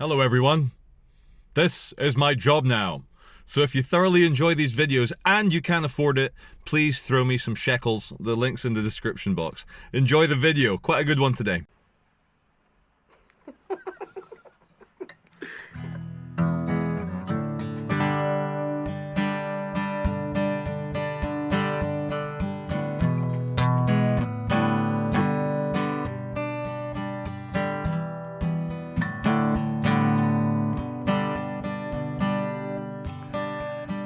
Hello everyone. This is my job now. So if you thoroughly enjoy these videos and you can't afford it, please throw me some shekels. The link's in the description box. Enjoy the video. Quite a good one today.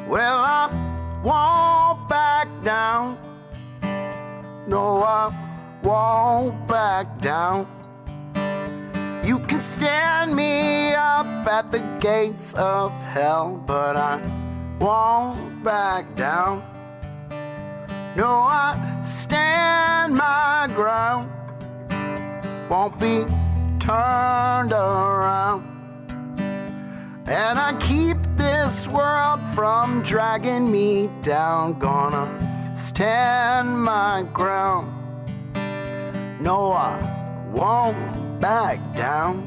Well, I won't back down. No, I won't back down. You can stand me up at the gates of hell, but I won't back down. No, I stand my ground. Won't be turned around. And I keep this world from dragging me down. Gonna stand my ground. No, I won't back down.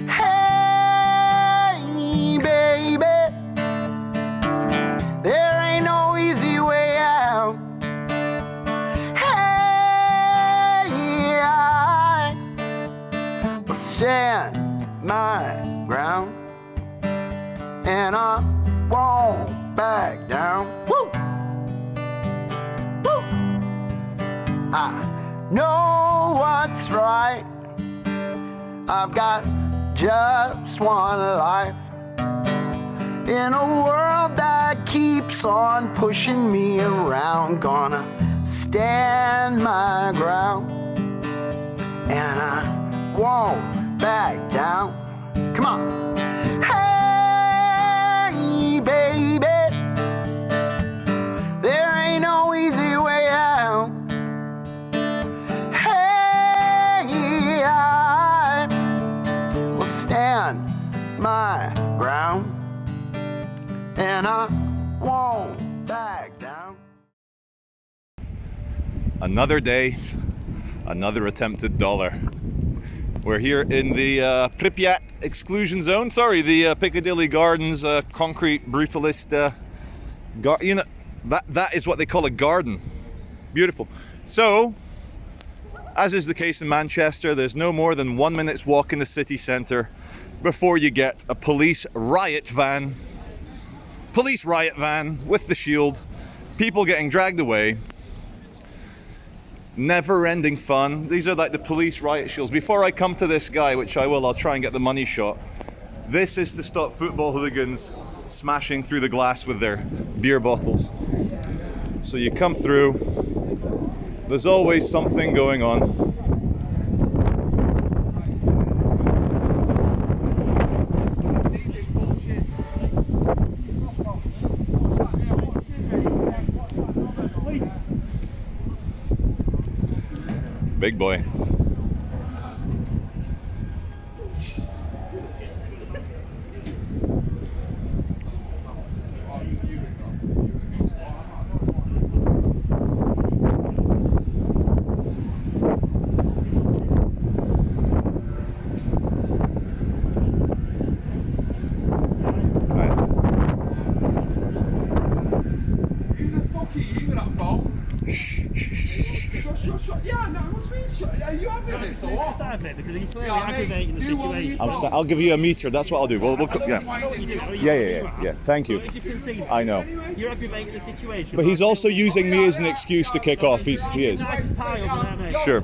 Hey, baby, there ain't no easy way out. Hey, I will stand my ground, and I won't back down. Woo! Woo! I know what's right. I've got just one life in a world that keeps on pushing me around. Gonna stand my ground, and I won't back down. Come on. Hey, baby, there ain't no easy way out. Hey, I will stand my ground, and I won't back down. Another day, another attempted dollar. We're here in the Pripyat exclusion zone. Sorry, the Piccadilly Gardens concrete brutalist. You know, that is what they call a garden. Beautiful. So, as is the case in Manchester, there's no more than 1 minute's walk in the city centre before you get a police riot van. Police riot van with the shield. People getting dragged away. Never-ending fun. These are like the police riot shields. Before I come to this guy, which I will, I'll try and get the money shot. This is to stop football hooligans smashing through the glass with their beer bottles. So you come through, there's always something going on. Big boy. I'll give you a meter. That's what I'll do. We'll yeah. Thank you. I know. You're aggravating the situation. But he's also using me as an excuse to kick off. He is. Sure.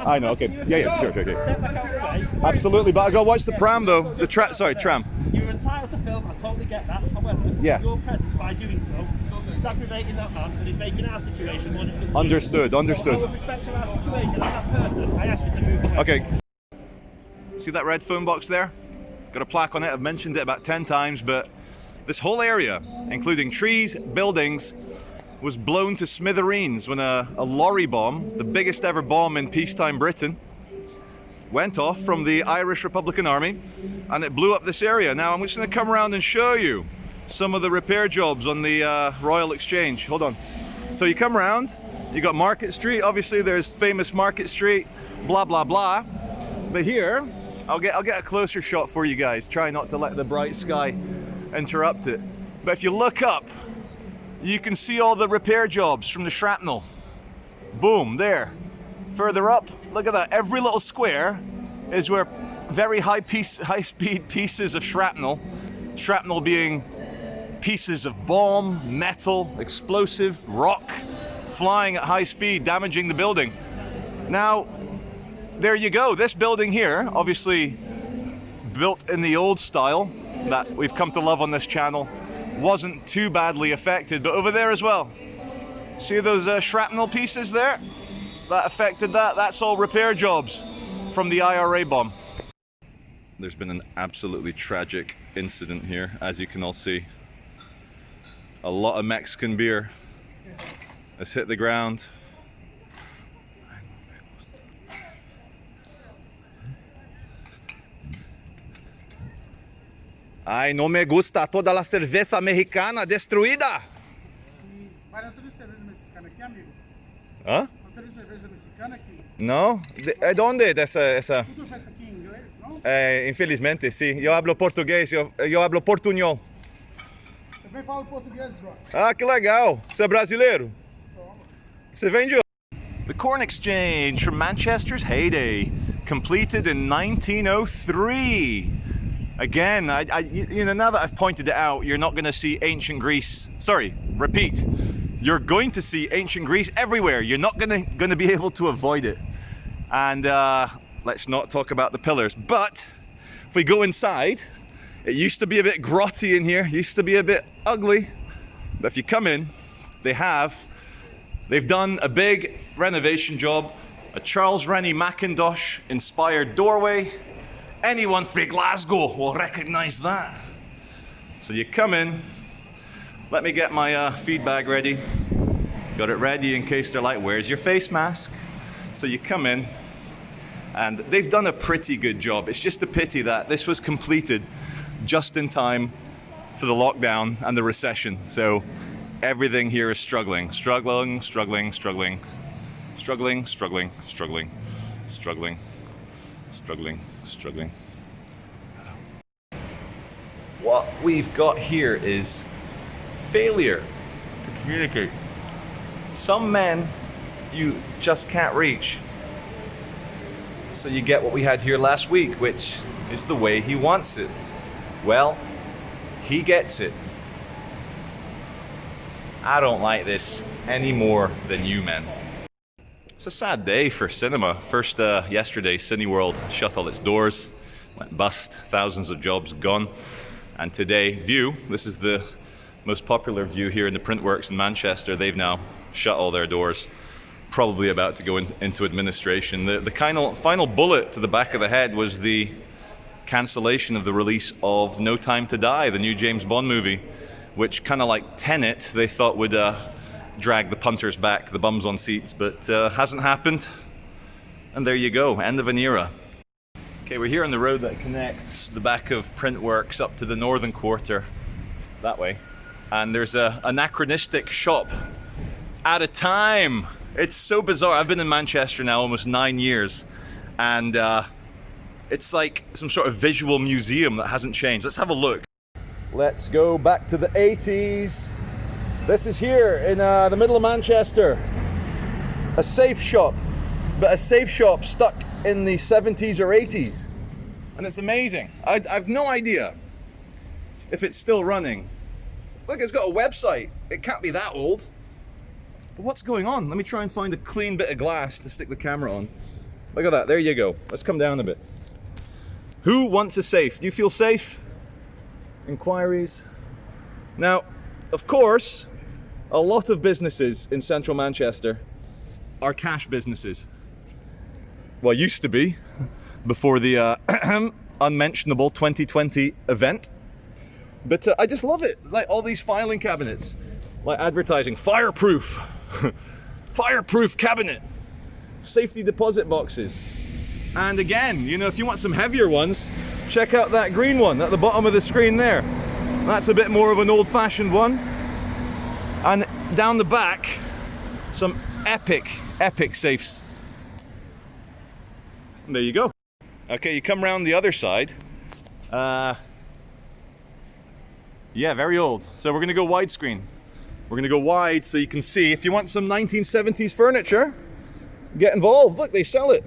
I know. Okay. Yeah. Sure. Okay. Absolutely. But I gotta watch the pram though. The tram. You're entitled to film. I totally get that. However, your presence by doing so is aggravating that man, and he's making our situation more difficult. Understood. So, with respect to our situation and that person, I ask you to move away. Okay. See that red phone box there? Got a plaque on it. I've mentioned it about 10 times, but this whole area, including trees, buildings, was blown to smithereens when a lorry bomb, the biggest ever bomb in peacetime Britain, went off from the Irish Republican Army, and it blew up this area. Now I'm just going to come around and show you some of the repair jobs on the Royal Exchange. Hold on. So you come around, you got Market Street. Obviously there's famous Market Street, blah blah blah. But here I'll get a closer shot for you guys. Try not to let the bright sky interrupt it. But if you look up, you can see all the repair jobs from the shrapnel. Boom, there. Further up, look at that. Every little square is where very high-speed pieces of shrapnel being pieces of bomb, metal, explosive, rock, flying at high speed, damaging the building. Now, there you go. This building here, obviously built in the old style that we've come to love on this channel, wasn't too badly affected, but over there as well. See those shrapnel pieces there? That affected that. That's all repair jobs from the IRA bomb. There's been an absolutely tragic incident here, as you can all see. A lot of Mexican beer has hit the ground. Ay, no me gusta toda la cerveza mexicana destruida. Mas não tem cerveja mexicana aqui, amigo? Hã? Não tem cerveja mexicana aqui? No? ¿De onde essa? Tudo feito aqui em inglês, não? Infelizmente, sí. Yo hablo português, yo hablo portunhol. Também falo português, bro. Ah, que legal. Você é brasileiro? Você vem de onde? The Corn Exchange from Manchester's heyday, completed in 1903. Again, you know, now that I've pointed it out, you're not going to see ancient Greece. Sorry, repeat. You're going to see ancient Greece everywhere. You're not going to be able to avoid it. And let's not talk about the pillars. But if we go inside, it used to be a bit grotty in here. Used to be a bit ugly. But if you come in, they've done a big renovation job. A Charles Rennie Mackintosh inspired doorway. Anyone from Glasgow will recognize that. So you come in, let me get my feed bag ready. Got it ready in case they're like, where's your face mask? So you come in, and they've done a pretty good job. It's just a pity that this was completed just in time for the lockdown and the recession. So everything here is struggling. Struggling. What we've got here is failure to communicate. Some men you just can't reach. So you get what we had here last week, which is the way he wants it. Well, he gets it. I don't like this any more than you men. It's a sad day for cinema. First, yesterday, Cineworld shut all its doors, went bust, thousands of jobs gone. And today, View, this is the most popular View here in the Printworks in Manchester, they've now shut all their doors, probably about to go into administration. The final bullet to the back of the head was the cancellation of the release of No Time to Die, the new James Bond movie, which kind of like Tenet, they thought would drag the punters back, the bums on seats, but hasn't happened. And there you go, end of an era. Okay, we're here on the road that connects the back of Printworks up to the northern quarter, that way. And there's an anachronistic shop at a time. It's so bizarre. I've been in Manchester now almost 9 years, and it's like some sort of visual museum that hasn't changed. Let's have a look. Let's go back to the 80s. This is here in the middle of Manchester. A safe shop, but a safe shop stuck in the 70s or 80s. And it's amazing. I've no idea if it's still running. Look, it's got a website. It can't be that old. But what's going on? Let me try and find a clean bit of glass to stick the camera on. Look at that, there you go. Let's come down a bit. Who wants a safe? Do you feel safe? Inquiries. Now, of course, a lot of businesses in central Manchester are cash businesses. Well, used to be, before the unmentionable 2020 event. But I just love it, like all these filing cabinets, like advertising, fireproof, fireproof cabinet, safety deposit boxes. And again, you know, if you want some heavier ones, check out that green one at the bottom of the screen there. That's a bit more of an old-fashioned one. And down the back, some epic safes. And there you go. Okay, you come around the other side. Yeah, very old. So we're gonna go widescreen. We're gonna go wide so you can see. If you want some 1970s furniture, get involved. Look, they sell it.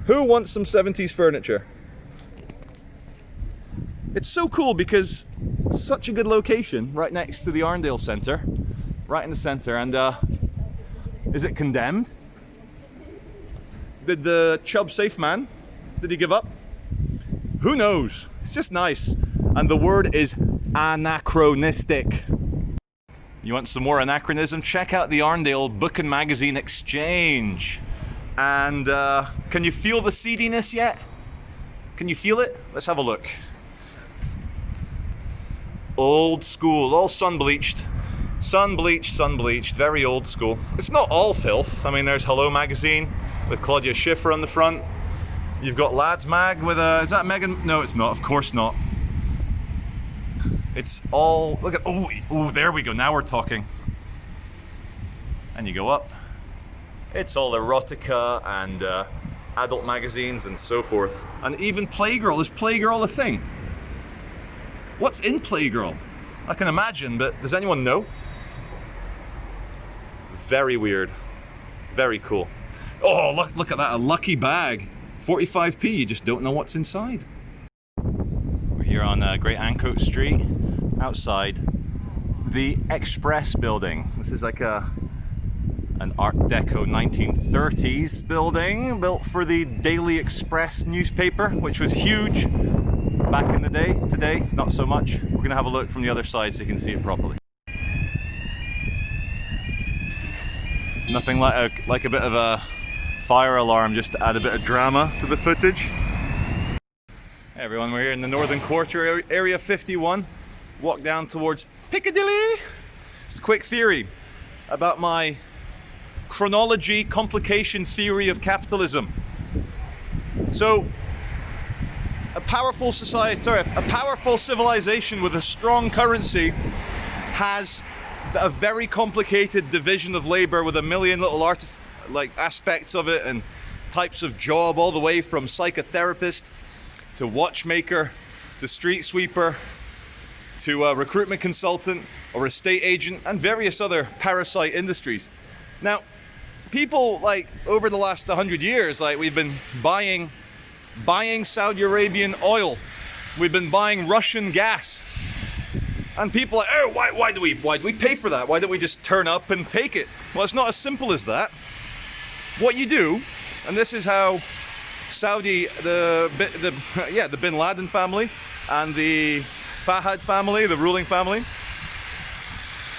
Who wants some 70s furniture? It's so cool because it's such a good location right next to the Arndale Centre. Right in the centre. And is it condemned? Did the Chubb safe man, did he give up? Who knows? It's just nice. And the word is anachronistic. You want some more anachronism? Check out the Arndale Book and Magazine Exchange. And can you feel the seediness yet? Can you feel it? Let's have a look. Old school, all sun bleached. Sun bleached, very old school. It's not all filth. I mean, there's Hello Magazine with Claudia Schiffer on the front. You've got Lads Mag with a, is that Megan? No, it's not, of course not. It's all, look at, oh, there we go, now we're talking. And you go up. It's all erotica and adult magazines and so forth. And even Playgirl, is Playgirl a thing? What's in Playgirl? I can imagine, but does anyone know? Very weird. Very cool. Oh, look at that, a lucky bag. 45p, you just don't know what's inside. We're here on Great Ancoat Street, outside the Express building. This is like an Art Deco 1930s building built for the Daily Express newspaper, which was huge back in the day. Today, not so much. We're gonna have a look from the other side so you can see it properly. Nothing like a bit of a fire alarm just to add a bit of drama to the footage. Hey everyone, we're here in the Northern Quarter, Area 51. Walk down towards Piccadilly. Just a quick theory about my chronology complication theory of capitalism. So, a powerful society, a powerful civilization with a strong currency has a very complicated division of labor with a million little aspects of it and types of job, all the way from psychotherapist to watchmaker to street sweeper to a recruitment consultant or estate agent and various other parasite industries. Now, people over the last 100 years, we've been buying Saudi Arabian oil, we've been buying Russian gas, and people are like, oh, why do we pay for that? Why don't we just turn up and take it? Well, it's not as simple as that. What you do, and this is how Saudi, the Bin Laden family and the Fahad family, the ruling family,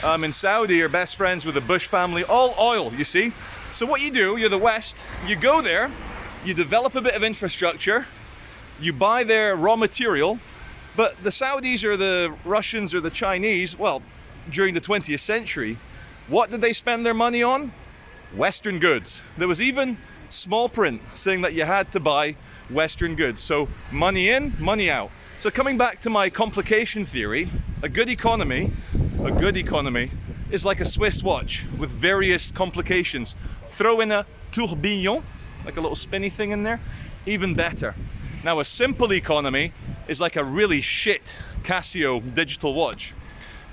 in Saudi are best friends with the Bush family, all oil, you see. So what you do, you're the West, you go there, you develop a bit of infrastructure, you buy their raw material, but the Saudis or the Russians or the Chinese, well, during the 20th century, what did they spend their money on? Western goods. There was even small print saying that you had to buy Western goods. So money in, money out. So coming back to my complication theory, a good economy is like a Swiss watch with various complications. Throw in a tourbillon, like a little spinny thing in there, even better. Now a simple economy is like a really shit Casio digital watch.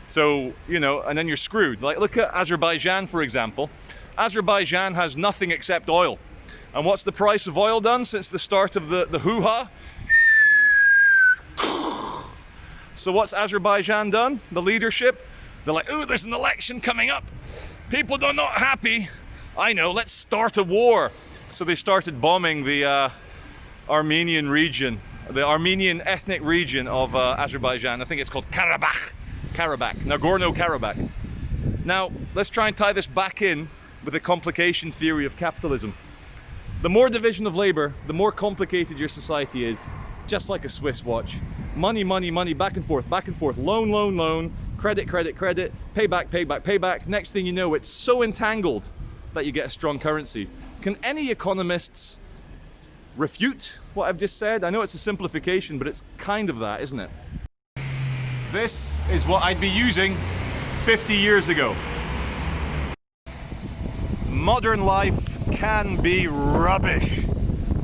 So, and then you're screwed. Like look at Azerbaijan, for example. Azerbaijan has nothing except oil. And what's the price of oil done since the start of the hoo-ha? So what's Azerbaijan done? The leadership? They're like, oh, there's an election coming up. People are not happy. I know, let's start a war. So they started bombing the Armenian region, the Armenian ethnic region of Azerbaijan. I think it's called Karabakh, Nagorno-Karabakh. Now, let's try and tie this back in with the complication theory of capitalism. The more division of labor, the more complicated your society is, just like a Swiss watch. Money, money, money, back and forth, loan, loan, loan, credit, credit, credit, payback, payback, payback. Next thing you know, it's so entangled that you get a strong currency. Can any economists refute what I've just said? I know it's a simplification, but it's kind of that, isn't it? This is what I'd be using 50 years ago. Modern life can be rubbish.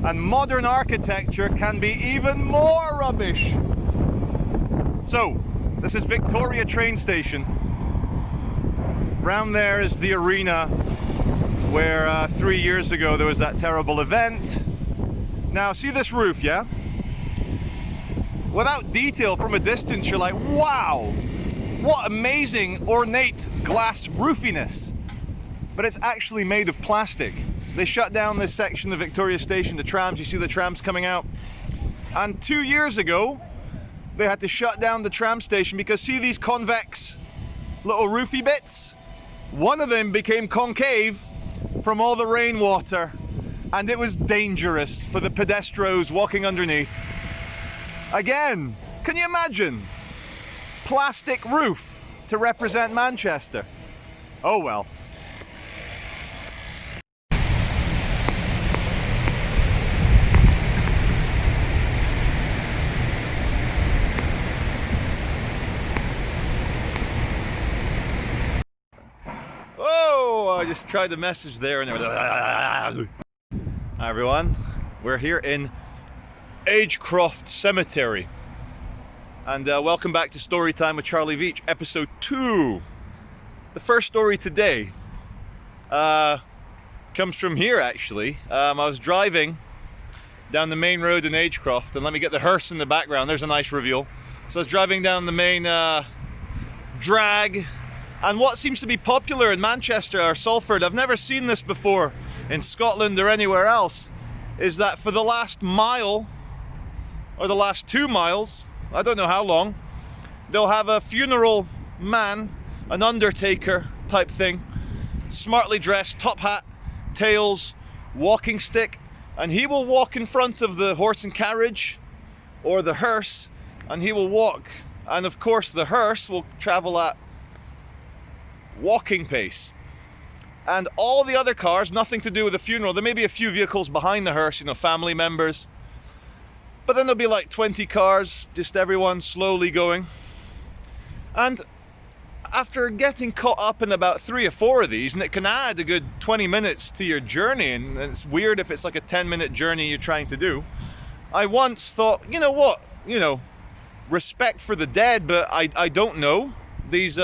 And modern architecture can be even more rubbish. So, this is Victoria train station. Round there is the arena where 3 years ago there was that terrible event. Now, see this roof, yeah? Without detail from a distance, you're like, wow, what amazing ornate glass roofiness. But it's actually made of plastic. They shut down this section of Victoria Station, the trams, you see the trams coming out. And 2 years ago, they had to shut down the tram station because see these convex little roofy bits? One of them became concave from all the rainwater, and it was dangerous for the pedestrians walking underneath. Again, can you imagine? Plastic roof to represent Manchester. Oh well. Oh, I just tried the message there and Hi everyone, we're here in Agecroft Cemetery. And welcome back to Storytime with Charlie Veitch, episode 2. The first story today comes from here actually. I was driving down the main road in Agecroft, and let me get the hearse in the background, there's a nice reveal. So I was driving down the main drag, and what seems to be popular in Manchester or Salford, I've never seen this before in Scotland or anywhere else, is that for the last mile, or the last 2 miles, I don't know how long, they'll have a funeral man, an undertaker type thing, smartly dressed, top hat, tails, walking stick, and he will walk in front of the horse and carriage or the hearse, and he will walk. And of course the hearse will travel at walking pace. And all the other cars, nothing to do with the funeral, there may be a few vehicles behind the hearse, you know, family members. But then there'll be like 20 cars, just everyone slowly going. And after getting caught up in about 3 or 4 of these, and it can add a good 20 minutes to your journey, and it's weird if it's like a 10-minute journey you're trying to do, I once thought, you know what, you know, respect for the dead, but I don't know these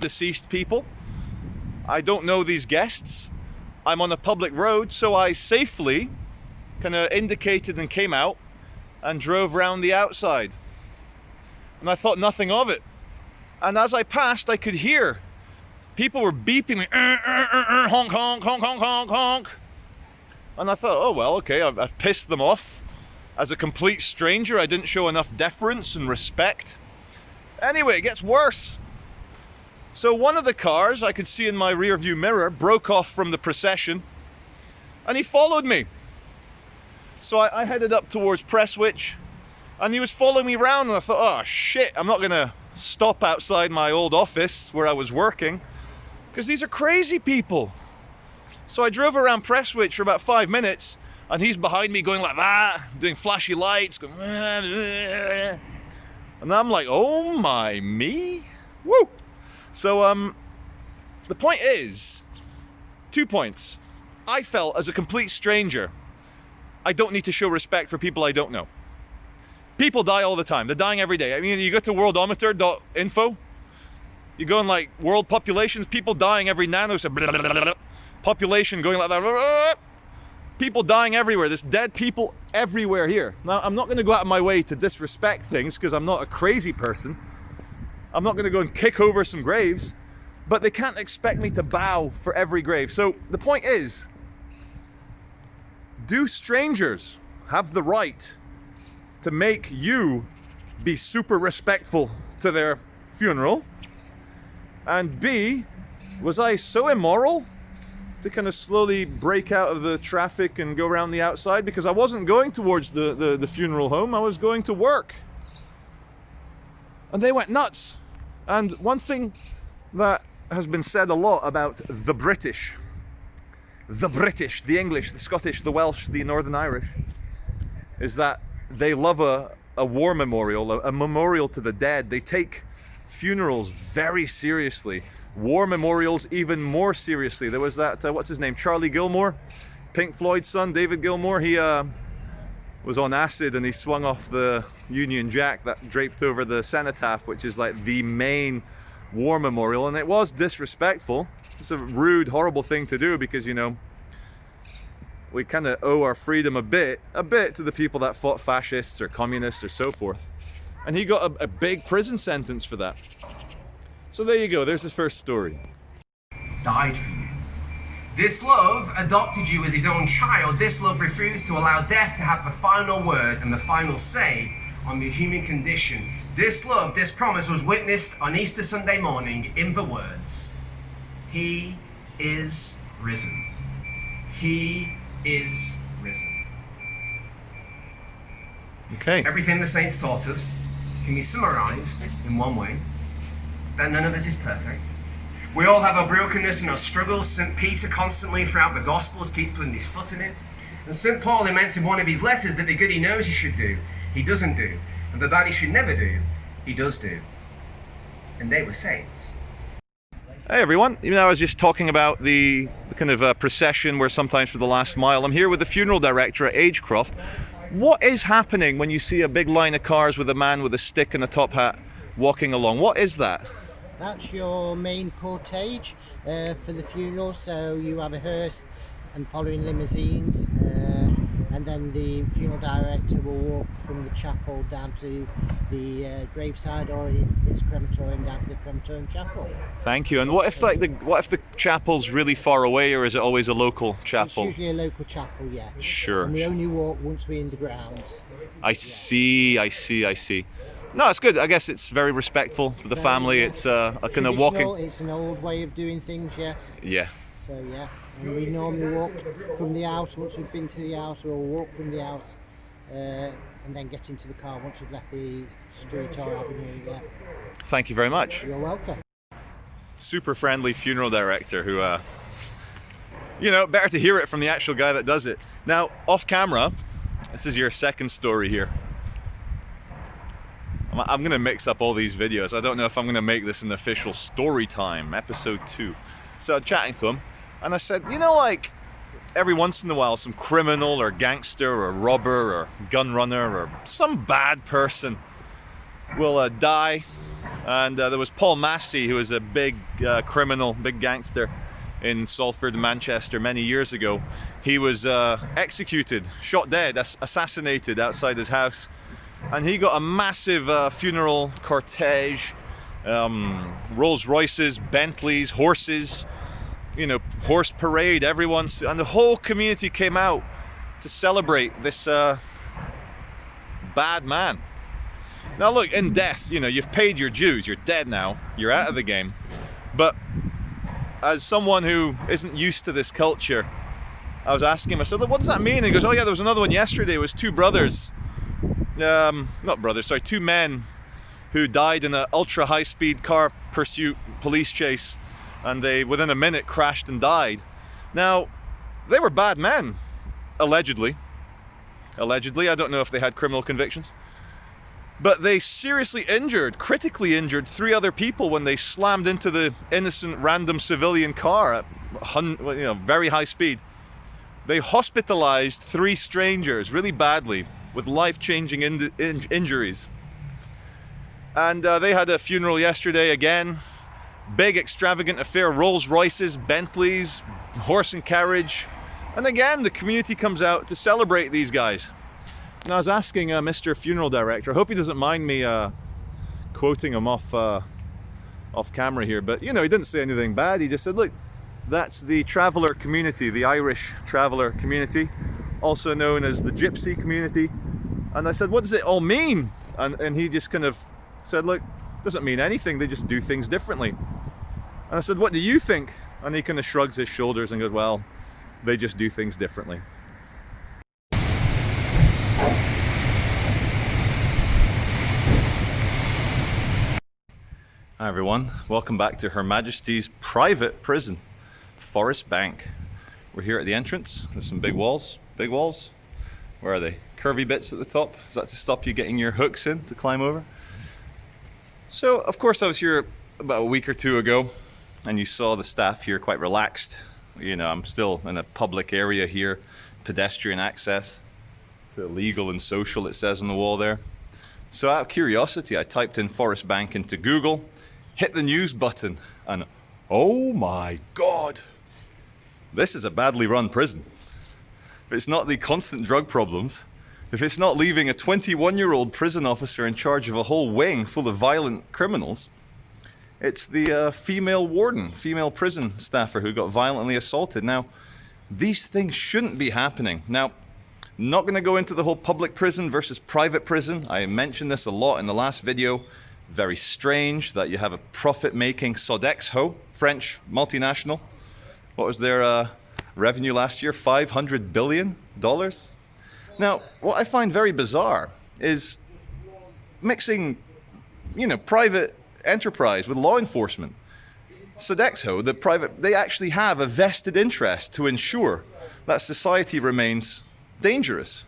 deceased people. I don't know these guests. I'm on a public road, so I safely kind of indicated and came out and drove around the outside. And I thought nothing of it. And as I passed, I could hear people were beeping me, honk, honk, honk, honk, honk, honk. And I thought, oh well, okay, I've pissed them off. As a complete stranger, I didn't show enough deference and respect. Anyway, it gets worse. So one of the cars I could see in my rear view mirror broke off from the procession, and he followed me. So I headed up towards Prestwich, and he was following me around, and I thought, oh shit, I'm not gonna stop outside my old office where I was working, because these are crazy people. So I drove around Prestwich for about 5 minutes, and he's behind me going like that, doing flashy lights, going, and I'm like, oh my me, woo! So the point is, 2 points. I felt as a complete stranger, I don't need to show respect for people I don't know. People die all the time. They're dying every day. I mean, you go to worldometer.info, you go in like world populations, people dying every nanosecond, population going like that, people dying everywhere. There's dead people everywhere here. Now, I'm not going to go out of my way to disrespect things because I'm not a crazy person. I'm not going to go and kick over some graves, but they can't expect me to bow for every grave. So the point is, do strangers have the right to make you be super respectful to their funeral? And B, was I so immoral to kind of slowly break out of the traffic and go around the outside? Because I wasn't going towards the funeral home, I was going to work. And they went nuts. And one thing that has been said a lot about the British, the English, the Scottish, the Welsh, the Northern Irish, is that they love a war memorial, a memorial to the dead. They take funerals very seriously. War memorials even more seriously. There was that, what's his name, Charlie Gilmore, Pink Floyd's son, David Gilmore. He was on acid and he swung off the Union Jack that draped over the cenotaph, which is like the main war memorial, and it was disrespectful. It's a rude, horrible thing to do because, you know, we kind of owe our freedom a bit to the people that fought fascists or communists or so forth. And he got a big prison sentence for that. So there you go, there's his first story. Died for you. This love adopted you as his own child. This love refused to allow death to have the final word and the final say on the human condition. This love, this promise was witnessed on Easter Sunday morning in the words, "He is risen. He is risen." Okay. Everything the saints taught us can be summarized in one way, that none of us is perfect. We all have our brokenness and our struggles. St. Peter constantly throughout the Gospels keeps putting his foot in it. And St. Paul laments in one of his letters that the good he knows he should do, he doesn't do. And the bad he should never do, he does do. And they were saints. Hey everyone, you know, I was just talking about the kind of procession where sometimes for the last mile. I'm here with the funeral director at Agecroft. What is happening when you see a big line of cars with a man with a stick and a top hat walking along? What is that? That's your main cortege for the funeral. So you have a hearse and following limousines, and then the funeral director will walk from the chapel down to the graveside, or if it's crematorium, down to the crematorium chapel. Thank you. And what if the chapel's really far away, or is it always a local chapel? It's usually a local chapel, yeah. Sure. And we only walk once we're in the grounds. I see. No, it's good. I guess it's very respectful to the family. It's a kind of walking. It's an old way of doing things, yes. Yeah. So yeah, and we normally walk from the house. Once we've been to the house, we'll walk from the house and then get into the car once we've left the street or avenue. Yeah. Thank you very much. You're welcome. Super friendly funeral director who, you know, better to hear it from the actual guy that does it. Now, off camera, this is your second story here. I'm going to mix up all these videos. I don't know if I'm going to make this an official story time, episode 2. So I'm chatting to him, and I said, you know, like, every once in a while, some criminal or gangster or robber or gun runner or some bad person will die. And there was Paul Massey, who was a big criminal, big gangster in Salford, Manchester, many years ago. He was executed, shot dead, assassinated outside his house. And he got a massive funeral cortege, Rolls Royces, Bentleys, horses, you know, horse parade, and the whole community came out to celebrate this bad man. Now look, in death, you know, you've paid your dues, you're dead now, you're out of the game. But as someone who isn't used to this culture, I was asking him, I said, what does that mean? And he goes, oh yeah, there was another one yesterday. It was two men who died in an ultra high-speed car pursuit police chase, and they within a minute crashed and died. Now, they were bad men, allegedly. I don't know if they had criminal convictions, but they seriously critically injured 3 other people when they slammed into the innocent random civilian car at very high speed. They hospitalized 3 strangers really badly with life-changing injuries. And they had a funeral yesterday again. Big extravagant affair, Rolls Royces, Bentleys, horse and carriage. And again, the community comes out to celebrate these guys. And I was asking Mr. Funeral Director, I hope he doesn't mind me quoting him off camera here, but you know, he didn't say anything bad. He just said, look, that's the traveller community, the Irish traveller community, also known as the Gypsy community. And I said, what does it all mean? And he just kind of said, look, it doesn't mean anything, they just do things differently. And I said, what do you think? And he kind of shrugs his shoulders and goes, well, they just do things differently. Hi everyone, welcome back to Her Majesty's private prison, Forest Bank. We're here at the entrance. There's some big walls. Where are they? Curvy bits at the top. Is that to stop you getting your hooks in to climb over? So, of course, I was here about a week or 2 ago, and you saw the staff here quite relaxed. You know, I'm still in a public area here, pedestrian access. to legal and social, it says on the wall there. So out of curiosity, I typed in Forest Bank into Google, hit the news button, and oh my God, this is a badly run prison. If it's not the constant drug problems, if it's not leaving a 21-year-old prison officer in charge of a whole wing full of violent criminals, it's the female warden, female prison staffer who got violently assaulted. Now, these things shouldn't be happening. Now, not going to go into the whole public prison versus private prison. I mentioned this a lot in the last video. Very strange that you have a profit-making Sodexo, French multinational. What was their revenue last year? $500 billion? Now, what I find very bizarre is mixing, private enterprise with law enforcement. Sodexo, the private, they actually have a vested interest to ensure that society remains dangerous,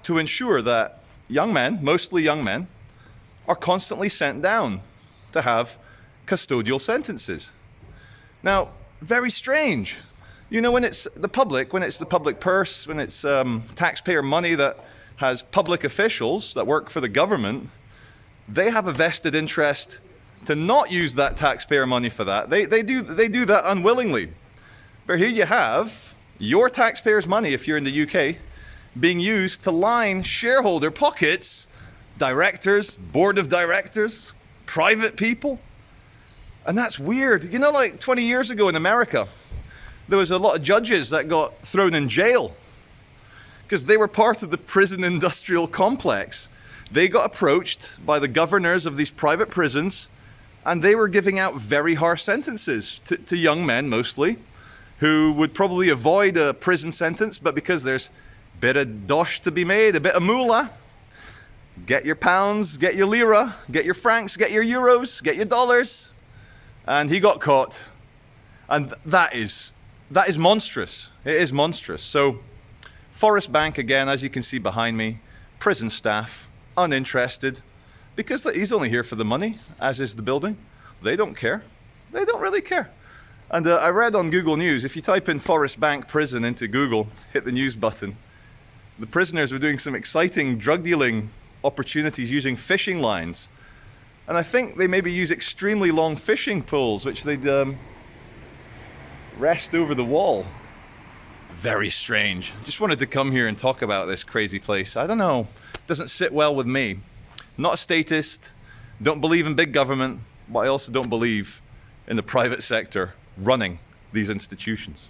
to ensure that young men, mostly young men, are constantly sent down to have custodial sentences. Now, very strange. When it's the public purse, when it's taxpayer money that has public officials that work for the government, they have a vested interest to not use that taxpayer money for that. They do that unwillingly. But here you have your taxpayers' money, if you're in the UK, being used to line shareholder pockets, directors, board of directors, private people. And that's weird. Like 20 years ago in America, there was a lot of judges that got thrown in jail because they were part of the prison industrial complex. They got approached by the governors of these private prisons, and they were giving out very harsh sentences to young men mostly, who would probably avoid a prison sentence, but because there's a bit of dosh to be made, a bit of moolah, get your pounds, get your lira, get your francs, get your euros, get your dollars. And he got caught. And that is monstrous. It is monstrous. So Forest Bank, again, as you can see behind me, prison staff, uninterested, because he's only here for the money, as is the building. They don't care. They don't really care. And I read on Google News, if you type in Forest Bank prison into Google, hit the news button, the prisoners were doing some exciting drug dealing opportunities using fishing lines. And I think they maybe use extremely long fishing poles, which they'd rest over the wall. Very strange. Just wanted to come here and talk about this crazy place. I don't know. It doesn't sit well with me. Not a statist. Don't believe in big government. But I also don't believe in the private sector running these institutions.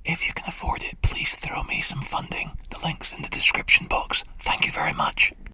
If you can afford it, please throw me some funding. The link's in the description box. Thank you very much.